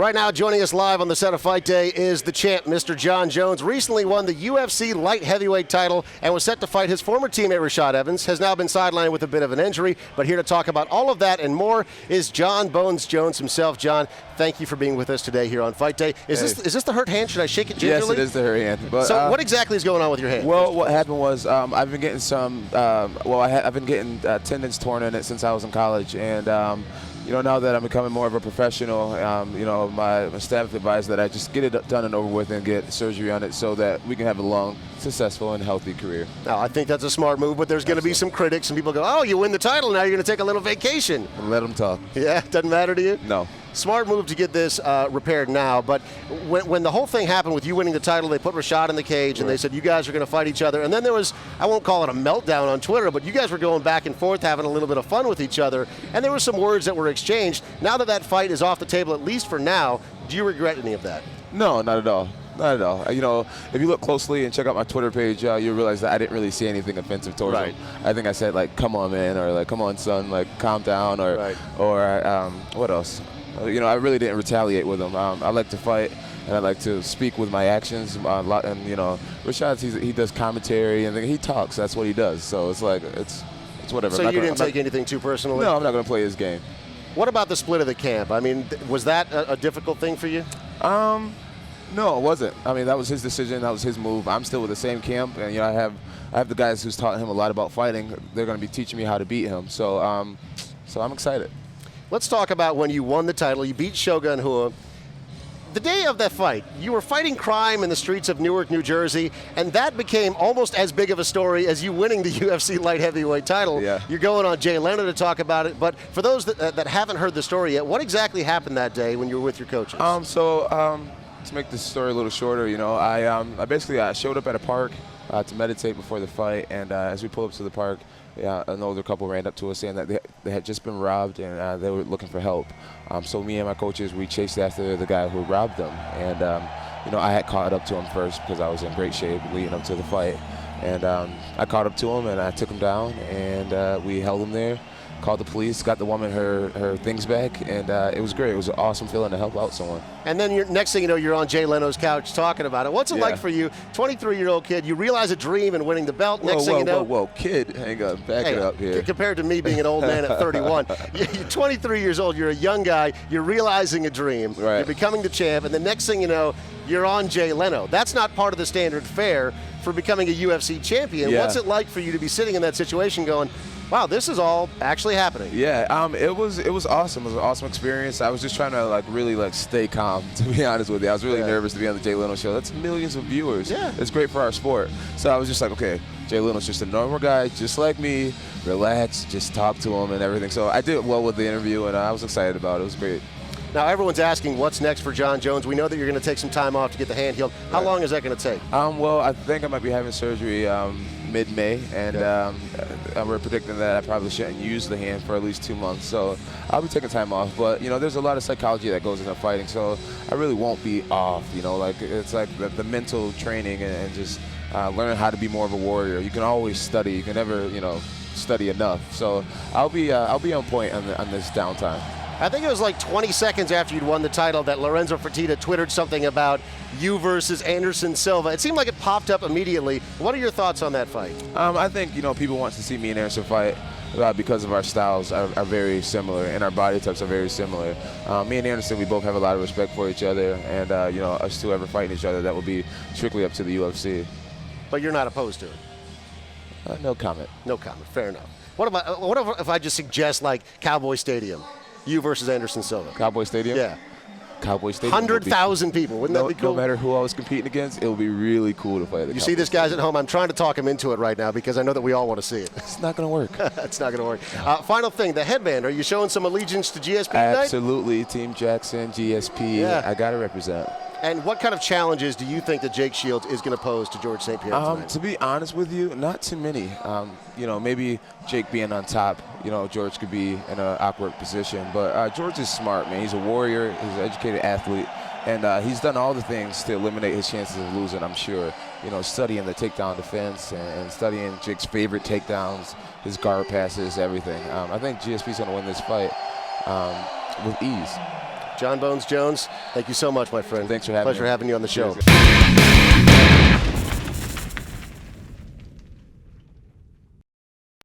Right now, joining us live on the set of Fight Day is the champ, Mr. Jon Jones. Recently won the UFC light heavyweight title and was set to fight his former teammate, Rashad Evans. Has now been sidelined with a bit of an injury, but here to talk about all of that and more is Jon Bones Jones himself. Jon, thank you for being with us today here on Fight Day. Is this the hurt hand? Should I shake it gingerly? Yes, it is the hurt hand. But, so what exactly is going on with your hand? Well, what happened was I've been getting some, I've been getting tendons torn in it since I was in college, and now that I'm becoming more of a professional, my staff advised that I just get it done and over with and get surgery on it so that we can have a long, successful, and healthy career. Now, I think that's a smart move, but there's going to be some critics, and people go, oh, you win the title, now you're going to take a little vacation. Let them talk. Yeah, doesn't matter to you? No. Smart move to get this repaired now, but when the whole thing happened with you winning the title, they put Rashad in the cage, and they said you guys are going to fight each other, and then there was, I won't call it a meltdown on Twitter, but you guys were going back and forth, having a little bit of fun with each other, and there were some words that were exchanged. Now that that fight is off the table, at least for now, do you regret any of that? No, not at all. Not at all. If you look closely and check out my Twitter page, you'll realize that I didn't really say anything offensive towards him. I think I said, like, come on, man, or, like, come on, son, like, calm down, or what else? I really didn't retaliate with him. I like to fight, and I like to speak with my actions. And Rashad, he does commentary, and he talks. That's what he does. So it's like, it's whatever. So you didn't take anything too personally? No, I'm not going to play his game. What about the split of the camp? I mean, was that a difficult thing for you? No, it wasn't. I mean, that was his decision. That was his move. I'm still with the same camp, and I have the guys who's taught him a lot about fighting. They're going to be teaching me how to beat him. So I'm excited. Let's talk about when you won the title. You beat Shogun Rua. The day of that fight, you were fighting crime in the streets of Newark, New Jersey, and that became almost as big of a story as you winning the UFC light heavyweight title. Yeah. You're going on Jay Leno to talk about it, but for those that haven't heard the story yet, what exactly happened that day when you were with your coaches? To make this story a little shorter, I basically showed up at a park to meditate before the fight, and as we pulled up to the park, an older couple ran up to us saying that they had just been robbed and they were looking for help. So me and my coaches, we chased after the guy who robbed them, and I had caught up to him first because I was in great shape leading up to the fight, and I caught up to him and I took him down, and we held him there. Called the police, got the woman her things back, and it was great. It was an awesome feeling to help out someone. And then next thing you know, you're on Jay Leno's couch talking about it. What's it like for you, 23-year-old kid? You realize a dream and winning the belt. Next thing you know, whoa, kid, hang on, back it up here. Compared to me being an old man at 31, you're 23 years old. You're a young guy. You're realizing a dream. Right. You're becoming the champ, and the next thing you know, you're on Jay Leno. That's not part of the standard fare for becoming a UFC champion. Yeah. What's it like for you to be sitting in that situation going, wow, this is all actually happening? Yeah, it was awesome. It was an awesome experience. I was just trying to really stay calm, to be honest with you. I was really nervous to be on the Jay Leno show. That's millions of viewers. Yeah. It's great for our sport. So I was just like, okay, Jay Leno's just a normal guy, just like me. Relax, just talk to him and everything. So I did well with the interview, and I was excited about it. It was great. Now, everyone's asking what's next for Jon Jones. We know that you're going to take some time off to get the hand healed. How long is that going to take? Well, I think I might be having surgery mid-May, and we're predicting that I probably shouldn't use the hand for at least 2 months. So I'll be taking time off. But, there's a lot of psychology that goes into fighting, so I really won't be off. It's like the mental training and just learning how to be more of a warrior. You can always study. You can never, study enough. So I'll be on point on this downtime. I think it was like 20 seconds after you'd won the title that Lorenzo Fertitta twittered something about you versus Anderson Silva. It seemed like it popped up immediately. What are your thoughts on that fight? I think, people want to see me and Anderson fight because of our styles are very similar and our body types are very similar. Me and Anderson, we both have a lot of respect for each other, and, us two ever fighting each other, that would be strictly up to the UFC. But you're not opposed to it? No comment. No comment. Fair enough. What if I just suggest, like, Cowboy Stadium? You versus Anderson Silva. Cowboy Stadium? Yeah. Cowboy Stadium. 100,000 people. Wouldn't that be cool? No matter who I was competing against, it would be really cool to fight. You see this guys at home? I'm trying to talk him into it right now because I know that we all want to see it. It's not going to work. It's not going to work. Final thing, the headband. Are you showing some allegiance to GSP tonight? Absolutely. Team Jackson, GSP. Yeah. I got to represent. And what kind of challenges do you think that Jake Shields is going to pose to George St. Pierre tonight? To be honest with you, not too many. Maybe Jake being on top, George could be in an awkward position. But George is smart, man. He's a warrior. He's an educated athlete. And he's done all the things to eliminate his chances of losing, I'm sure. Studying the takedown defense and studying Jake's favorite takedowns, his guard passes, everything. I think GSP's going to win this fight with ease. Jon Bones Jones, thank you so much, my friend. Thanks for having me. Pleasure having you on the show. Cheers.